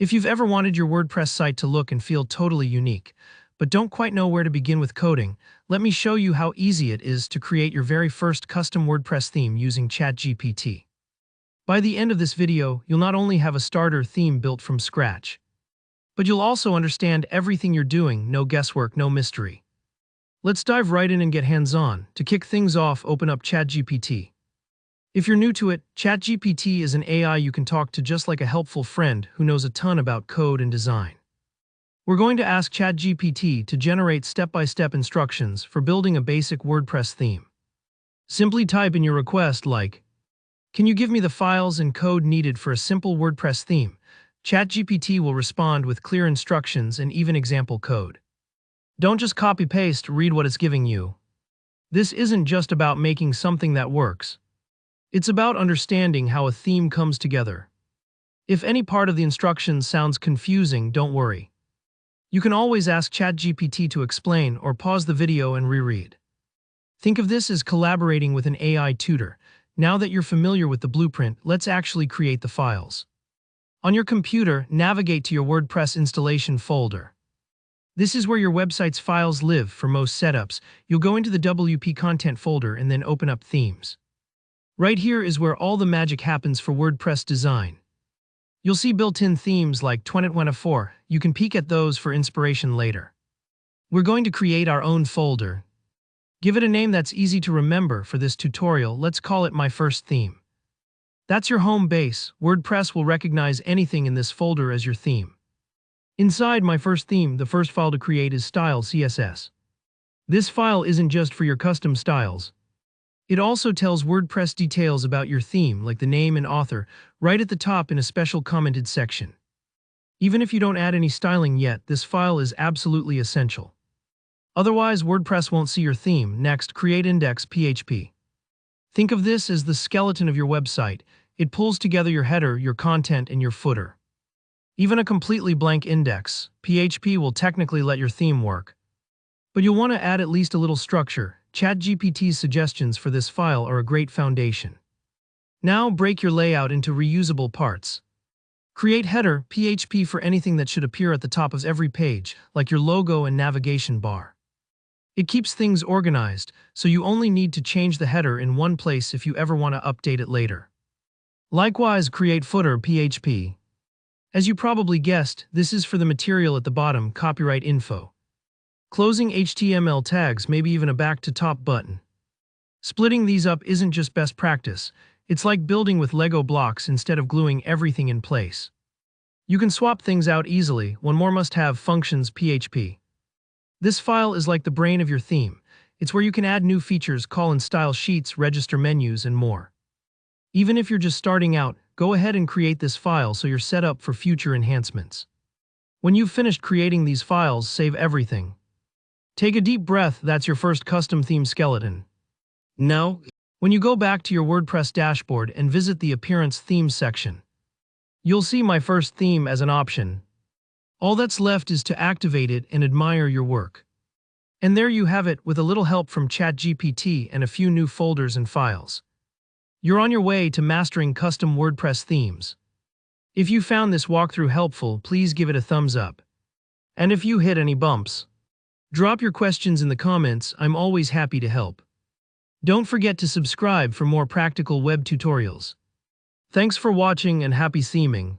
If you've ever wanted your WordPress site to look and feel totally unique, but don't quite know where to begin with coding, let me show you how easy it is to create your very first custom WordPress theme using ChatGPT. By the end of this video, you'll not only have a starter theme built from scratch, but you'll also understand everything you're doing, no guesswork, no mystery. Let's dive right in and get hands-on. To kick things off, open up ChatGPT. If you're new to it, ChatGPT is an AI you can talk to just like a helpful friend who knows a ton about code and design. We're going to ask ChatGPT to generate step-by-step instructions for building a basic WordPress theme. Simply type in your request like, "Can you give me the files and code needed for a simple WordPress theme?" ChatGPT will respond with clear instructions and even example code. Don't just copy-paste, read what it's giving you. This isn't just about making something that works. It's about understanding how a theme comes together. If any part of the instructions sounds confusing, don't worry. You can always ask ChatGPT to explain or pause the video and reread. Think of this as collaborating with an AI tutor. Now that you're familiar with the blueprint, let's actually create the files. On your computer, navigate to your WordPress installation folder. This is where your website's files live for most setups. You'll go into the WP content folder and then open up themes. Right here is where all the magic happens for WordPress design. You'll see built-in themes like 2024. You can peek at those for inspiration later. We're going to create our own folder. Give it a name that's easy to remember for this tutorial. Let's call it My First Theme. That's your home base. WordPress will recognize anything in this folder as your theme. Inside My First Theme, the first file to create is style CSS. This file isn't just for your custom styles. It also tells WordPress details about your theme, like the name and author, right at the top in a special commented section. Even if you don't add any styling yet, this file is absolutely essential. Otherwise, WordPress won't see your theme. Next, create index.php. Think of this as the skeleton of your website. It pulls together your header, your content, and your footer. Even a completely blank index.php will technically let your theme work. But you'll want to add at least a little structure. ChatGPT's suggestions for this file are a great foundation. Now break your layout into reusable parts. Create header.php for anything that should appear at the top of every page, like your logo and navigation bar. It keeps things organized, so you only need to change the header in one place if you ever want to update it later. Likewise, create footer.php. As you probably guessed, this is for the material at the bottom, copyright info. Closing HTML tags, maybe even a back-to-top button. Splitting these up isn't just best practice. It's like building with Lego blocks instead of gluing everything in place. You can swap things out easily. One more must-have, functions.php. This file is like the brain of your theme. It's where you can add new features, call and style sheets, register menus, and more. Even if you're just starting out, go ahead and create this file so you're set up for future enhancements. When you've finished creating these files, save everything. Take a deep breath. That's your first custom theme skeleton. Now, when you go back to your WordPress dashboard and visit the Appearance Themes section, you'll see My First Theme as an option. All that's left is to activate it and admire your work. And there you have it, with a little help from ChatGPT and a few new folders and files. You're on your way to mastering custom WordPress themes. If you found this walkthrough helpful, please give it a thumbs up. And if you hit any bumps, drop your questions in the comments. I'm always happy to help. Don't forget to subscribe for more practical web tutorials. Thanks for watching and happy theming.